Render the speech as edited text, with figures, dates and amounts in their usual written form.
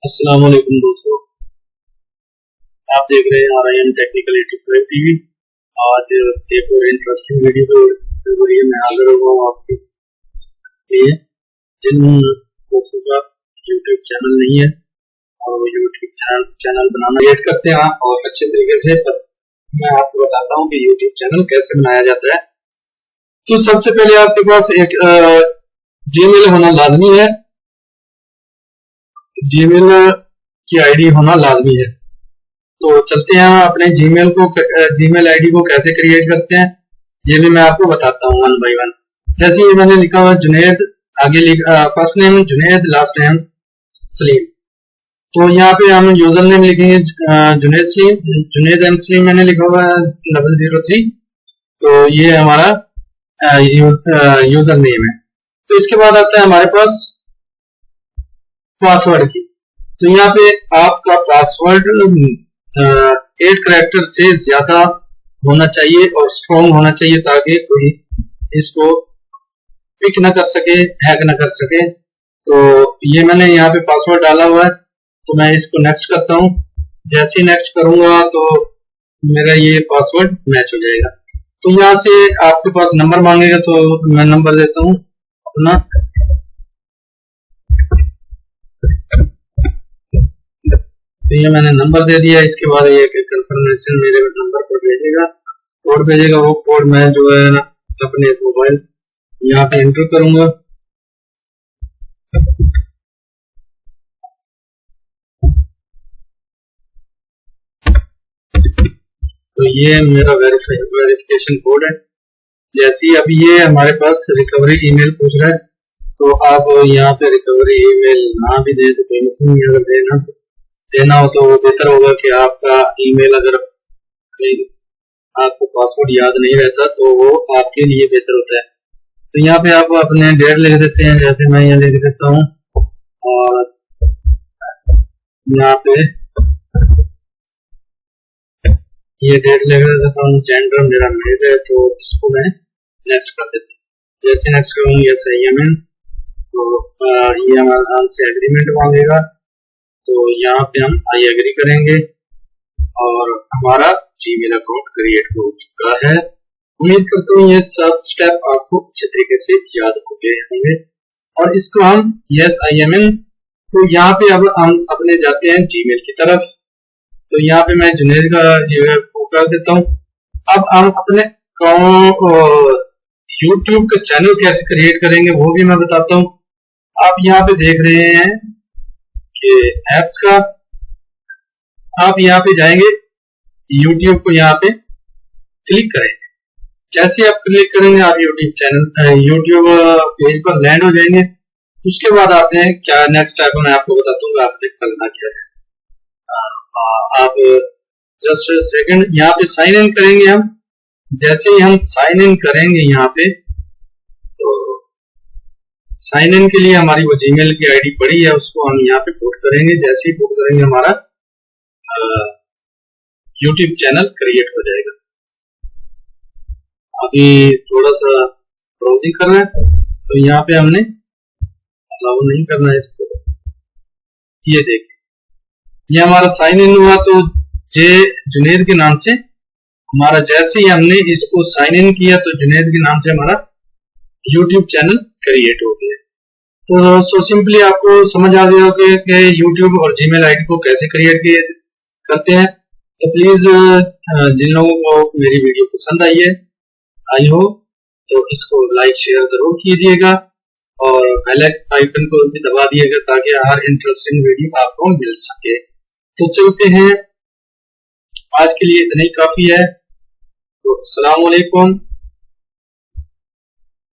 अस्सलाम वालेकुम दोस्तों, आप देख रहे हैं RIN टेक्निकल 85 टीवी। आज एक और इंटरेस्टिंग वीडियो के जरिए मैं हाजिर हुआ हूँ आपके लिए। जिन दोस्तों का यूट्यूब चैनल नहीं है और वो यूट्यूब चैनल बनाना क्रिएट करते हैं और अच्छे तरीके से, मैं आपको बताता हूँ कि यूट्यूब चैनल कैसे बनाया जाता है। तो सबसे पहले आपके पास एक जीमेल होना लाजमी है। जीमेल की आईडी होना लाजमी है। तो चलते हैं अपने जीमेल आईडी को कैसे क्रिएट करते हैं, ये भी मैं आपको बताता हूँ वन बाय वन। जैसे ये मैंने लिखा हुआ जुनैद, आगे first name Junaid, last name Salim. तो यहाँ पे हम यूजर नेम लिखेंगे जुनैद एम सलीम मैंने लिखा हुआ है 003। तो ये हमारा यूजर नेम है। तो इसके बाद आता है हमारे पास पासवर्ड की। तो यहाँ पे आपका पासवर्ड 8 कैरेक्टर से ज्यादा होना चाहिए और स्ट्रॉन्ग होना चाहिए, ताकि कोई इसको पिक ना कर सके, हैक ना कर सके। तो ये मैंने यहाँ पे पासवर्ड डाला हुआ है। तो मैं इसको नेक्स्ट करता हूँ। जैसे ही नेक्स्ट करूंगा तो मेरा ये पासवर्ड मैच हो जाएगा। तो यहाँ से आपके पास नंबर मांगेगा, तो मैं नंबर देता हूँ अपना। तो ये मैंने नंबर दे दिया। इसके बाद ये कंफर्मेशन मेरे नंबर पर भेजेगा, कोड भेजेगा। वो कोड मैं जो है ना अपने मोबाइल यहाँ पे एंटर करूंगा। तो ये मेरा वेरिफिकेशन कोड है। जैसे ही अभी ये हमारे पास रिकवरी ईमेल पूछ रहा है, तो आप यहाँ पे रिकवरी ईमेल ना भी दे तो कोई मसला नहीं। अगर देना हो तो वो बेहतर होगा कि आपका ईमेल, अगर आपको पासवर्ड याद नहीं रहता तो वो आपके लिए बेहतर होता है। तो यहाँ पे आप अपने डेट लिख देते हैं। जैसे मैं यहाँ लिख देता हूँ और यहाँ पे ये डेट लिख देता हूँ। जेंडर मेरा मेल है, तो इसको मैं नेक्स्ट कर देता हूँ। जैसे नेक्स्ट करूँगी SIMN, तो ये हमारा हमसे एग्रीमेंट मांगेगा। तो यहाँ पे हम आई एग्री करेंगे और हमारा जीमेल अकाउंट क्रिएट हो चुका है। उम्मीद करता हूँ ये सब स्टेप आपको अच्छे तरीके से याद हो गए होंगे। और इसको हम SIMN, तो यहाँ पे अब हम अपने जाते हैं जीमेल की तरफ। तो यहाँ पे मैं जुनैद का ये कर देता हूँ। अब हम अपने यूट्यूब का चैनल कैसे क्रिएट करेंगे वो भी मैं बताता हूँ। आप यहाँ पे देख रहे हैं कि एप्स का, आप यहाँ पे जाएंगे, यूट्यूब को यहाँ पे क्लिक करेंगे। जैसे आप क्लिक करेंगे आप यूट्यूब पेज पर लैंड हो जाएंगे। उसके बाद आपने क्या नेक्स्ट स्टेप मैं आपको बता दूंगा आपने करना क्या है। आप जस्ट सेकंड यहाँ पे साइन इन करेंगे हम। जैसे ही हम साइन इन करेंगे यहाँ पे, तो साइन इन के लिए हमारी वो जीमेल की आईडी पड़ी है, उसको हम यहाँ पे पुट करेंगे। जैसे ही पुट करेंगे हमारा यूट्यूब चैनल क्रिएट हो जाएगा। अभी थोड़ा सा ब्राउजिंग कर रहे हैं, तो यहाँ पे हमने अलाउ नहीं करना है इसको। ये देखिए, ये हमारा साइन इन हुआ। तो जे जुनैद के नाम से हमारा, जैसे ही हमने इसको साइन इन किया तो जुनैद के नाम से हमारा यूट्यूब चैनल क्रिएट हो गया। तो सो सिंपली आपको समझ आ गया होगा कि यूट्यूब और जीमेल आईडी को कैसे क्रिएट करते हैं। तो प्लीज जिन लोगों को मेरी वीडियो पसंद आई हो तो इसको लाइक शेयर जरूर कीजिएगा और बेल आइकन को भी दबा दिएगा, ताकि हर इंटरेस्टिंग वीडियो आपको मिल सके। तो चलते हैं, आज के लिए इतना ही काफी है। तो अस्सलाम वालेकुम।